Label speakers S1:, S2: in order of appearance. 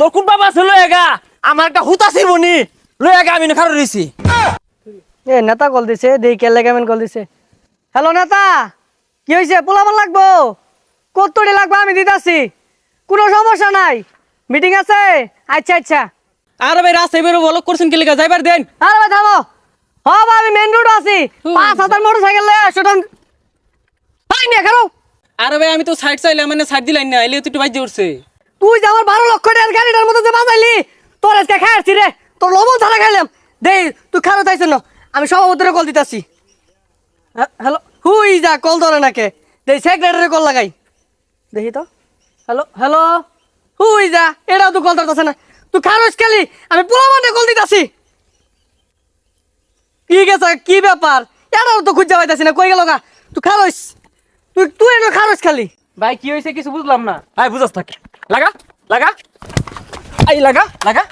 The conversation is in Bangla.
S1: তোর কোন বাবা আছে লয়েগা আমার একটা হুতাছি বনি লয়েগা আমি না খারো রইছি
S2: এ নেতা কল দিছে দেই কেলে কেমন কল দিছে হ্যালো নেতা কি হইছে পোলাপান লাগবো কতটি লাগবে আমি দিতাছি কোনো সমস্যা নাই মিটিং আছে আচ্ছা আচ্ছা
S3: আরে ভাই রাস্তায় বেরো বলো করছেন কি লিগা যাইবার দেন
S2: আরে ভাই থামো হ্যাঁ ভাই আমি মেন রোড আছি 5,000 মোটরসাইকেল লয়ে আসো তখন ভাই নিয়ে খারো
S3: আরে ভাই আমি তো সাইড চাইলাম মানে সাইড দিলাম না এলে তো একটু বাজে উঠছে
S2: তুই যে আমার 12 লক্ষ টাকার গাড়িটার মধ্যে যে বাজাইলি তোর আজকে খাইছি রে তোর লবণ ছাড়া খাইলাম দেই তুই খারো তাইছ না আমি সভাপতিরে কল দিতাছি হ্যালো হুই যা কল ধরে নাকে দেই সেক্রেটারি কল লাগাই দেখি তো হ্যালো হ্যালো হুই যা এটাও তো কল ধরতেছে না তুই খারোস খালি আমি পোলা মাঠে কল দিতাছি কি গেছে কি ব্যাপার এটাও তো খুঁজে পাইতাছি না কই গেল গা তুই খারোস তুই এটা খারোস খালি
S3: ভাই কি হয়েছে কিছু বুঝলাম না
S1: আই বুঝাস থাকি লাগা লাগা আই লাগা লাগা